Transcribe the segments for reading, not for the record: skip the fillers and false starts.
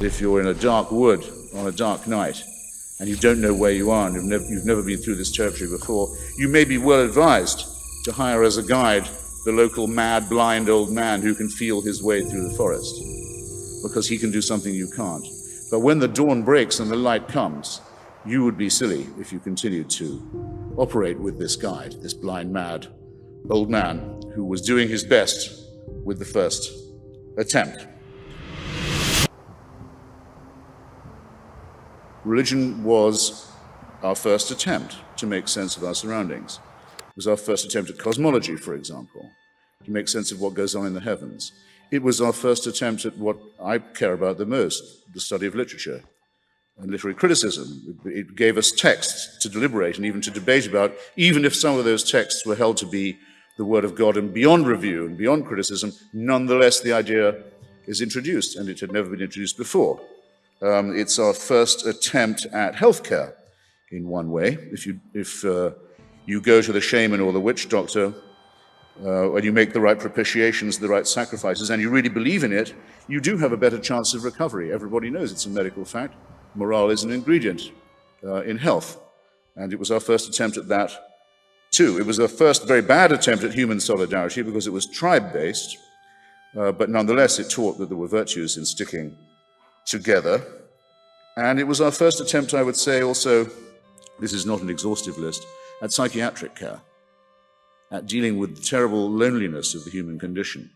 If you're in a dark wood on a dark night and you don't know where you are and you've never been through this territory before, you may be well advised to hire as a guide the local mad, blind old man who can feel his way through the forest, because he can do something you can't. But when the dawn breaks and the light comes, you would be silly if you continued to operate with this guide, this blind, mad old man who was doing his best with the first attempt. Religion was our first attempt to make sense of our surroundings. It was our first attempt at cosmology, for example, to make sense of what goes on in the heavens. It was our first attempt at what I care about the most, the study of literature and literary criticism. It gave us texts to deliberate and even to debate about, even if some of those texts were held to be the word of God and beyond review and beyond criticism, nonetheless the idea is introduced, and it had never been introduced before. It's our first attempt at healthcare, in one way. If you go to the shaman or the witch doctor, and you make the right propitiations, the right sacrifices, and you really believe in it, you do have a better chance of recovery. Everybody knows it's a medical fact. Morale is an ingredient in health, and it was our first attempt at that too. It was our first very bad attempt at human solidarity because it was tribe-based, but nonetheless it taught that there were virtues in sticking together. And it was our first attempt, I would say also, this is not an exhaustive list, at psychiatric care, at dealing with the terrible loneliness of the human condition,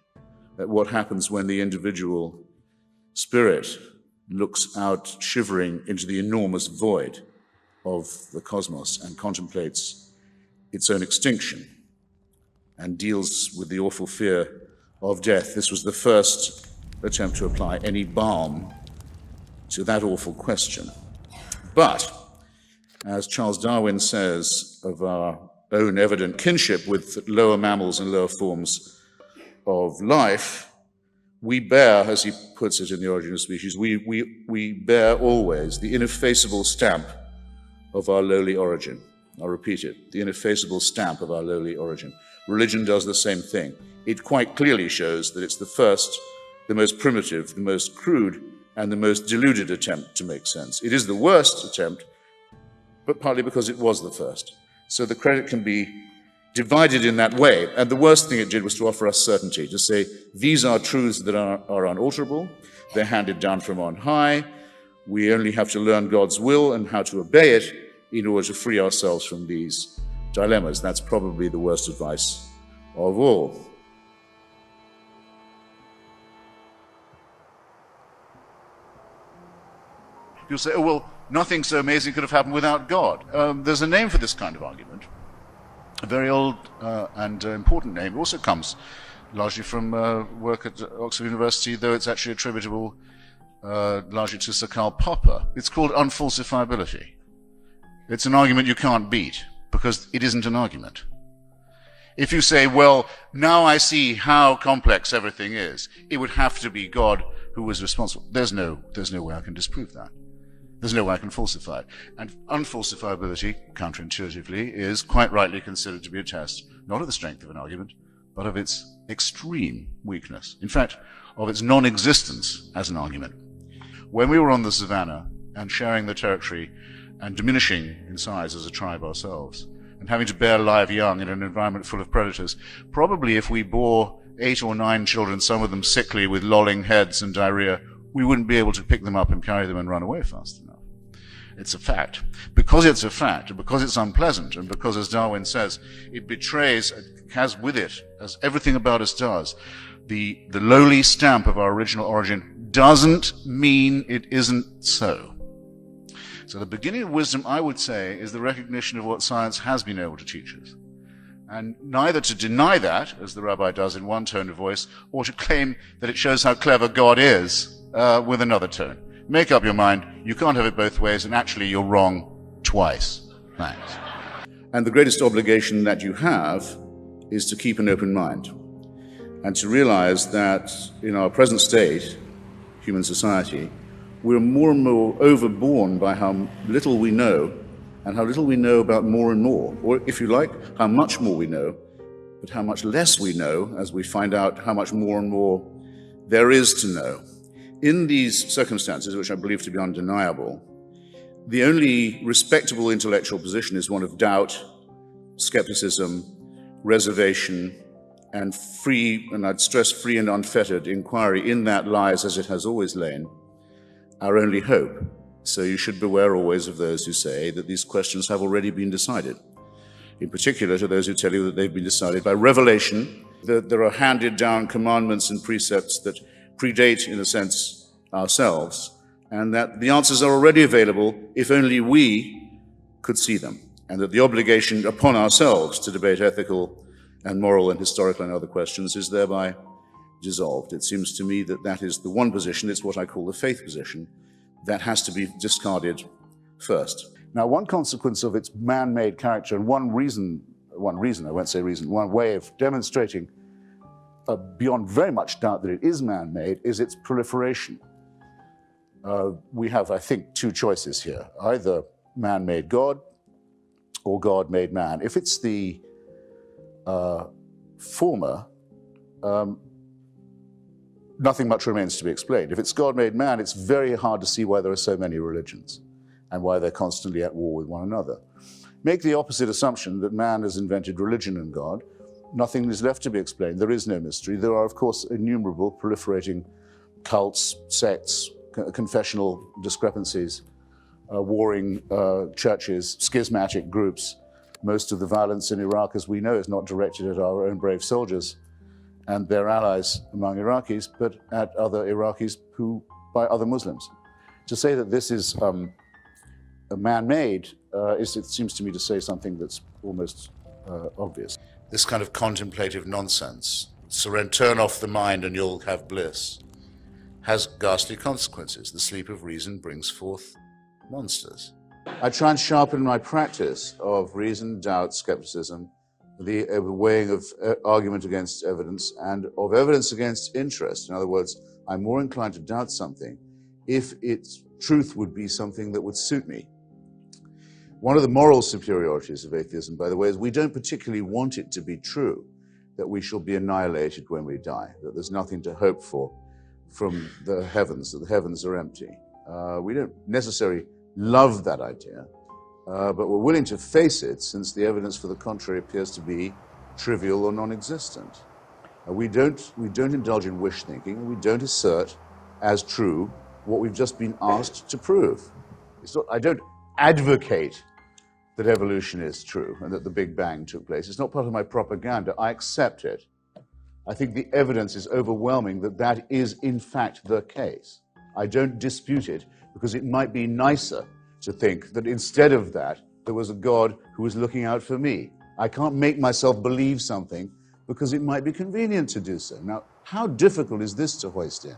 at what happens when the individual spirit looks out shivering into the enormous void of the cosmos and contemplates its own extinction and deals with the awful fear of death. This was the first attempt to apply any balm to that awful question. But, as Charles Darwin says of our own evident kinship with lower mammals and lower forms of life, we bear, as he puts it in The Origin of Species, we bear always the ineffaceable stamp of our lowly origin. I'll repeat it, the ineffaceable stamp of our lowly origin. Religion does the same thing. It quite clearly shows that it's the first, the most primitive, the most crude, and the most deluded attempt to make sense. It is the worst attempt, but partly because it was the first. So the credit can be divided in that way. And the worst thing it did was to offer us certainty, to say, these are truths that are unalterable, they're handed down from on high, we only have to learn God's will and how to obey it in order to free ourselves from these dilemmas. That's probably the worst advice of all. You'll say, oh, well, nothing so amazing could have happened without God. There's a name for this kind of argument, a very old and important name. It also comes largely from work at Oxford University, though it's actually attributable largely to Sir Karl Popper. It's called unfalsifiability. It's an argument you can't beat, because it isn't an argument. If you say, well, now I see how complex everything is, it would have to be God who was responsible. There's no way I can disprove that. There's no way I can falsify it. And unfalsifiability, counterintuitively, is quite rightly considered to be a test, not of the strength of an argument, but of its extreme weakness. In fact, of its non-existence as an argument. When we were on the savannah and sharing the territory and diminishing in size as a tribe ourselves, and having to bear live young in an environment full of predators, probably if we bore 8 or 9 children, some of them sickly with lolling heads and diarrhea, we wouldn't be able to pick them up and carry them and run away fast enough. It's a fact. Because it's a fact, and because it's unpleasant, and because, as Darwin says, it betrays, has with it, as everything about us does, the lowly stamp of our original origin, doesn't mean it isn't so. So the beginning of wisdom, I would say, is the recognition of what science has been able to teach us. And neither to deny that, as the rabbi does in one tone of voice, or to claim that it shows how clever God is with another tone. Make up your mind, you can't have it both ways, and actually you're wrong twice. Thanks. And the greatest obligation that you have is to keep an open mind, and to realize that in our present state, human society, we're more and more overborne by how little we know, and how little we know about more and more, or if you like, how much more we know, but how much less we know as we find out how much more and more there is to know. In these circumstances, which I believe to be undeniable, the only respectable intellectual position is one of doubt, skepticism, reservation, and free, and I'd stress free and unfettered inquiry. In that lies, as it has always lain, our only hope. So you should beware always of those who say that these questions have already been decided. In particular, to those who tell you that they've been decided by revelation, that there are handed down commandments and precepts that predate, in a sense, ourselves, and that the answers are already available if only we could see them, and that the obligation upon ourselves to debate ethical and moral and historical and other questions is thereby dissolved. It seems to me that that is the one position, it's what I call the faith position, that has to be discarded first. Now, one consequence of its man-made character, and one way of demonstrating beyond very much doubt that it is man-made, is its proliferation. We have, I think, two choices here, either man-made God or God-made man. If it's the former, nothing much remains to be explained. If it's God-made man, it's very hard to see why there are so many religions and why they're constantly at war with one another. Make the opposite assumption that man has invented religion and God, nothing is left to be explained. There is no mystery. There are, of course, innumerable proliferating cults, sects, confessional discrepancies, warring churches, schismatic groups. Most of the violence in Iraq, as we know, is not directed at our own brave soldiers and their allies among Iraqis, but at other Iraqis by other Muslims. To say that this is man-made, it seems to me to say something that's almost obvious. This kind of contemplative nonsense, turn off the mind and you'll have bliss, has ghastly consequences. The sleep of reason brings forth monsters. I try and sharpen my practice of reason, doubt, skepticism, the weighing of argument against evidence and of evidence against interest. In other words, I'm more inclined to doubt something if its truth would be something that would suit me. One of the moral superiorities of atheism, by the way, is we don't particularly want it to be true that we shall be annihilated when we die, that there's nothing to hope for from the heavens, that the heavens are empty. We don't necessarily love that idea, but we're willing to face it since the evidence for the contrary appears to be trivial or non-existent. We don't indulge in wish thinking, and we don't assert as true what we've just been asked to prove. I don't advocate that evolution is true and that the Big Bang took place. It's not part of my propaganda. I accept it. I think the evidence is overwhelming that that is in fact the case. I don't dispute it because it might be nicer to think that instead of that, there was a God who was looking out for me. I can't make myself believe something because it might be convenient to do so. Now, how difficult is this to hoist in?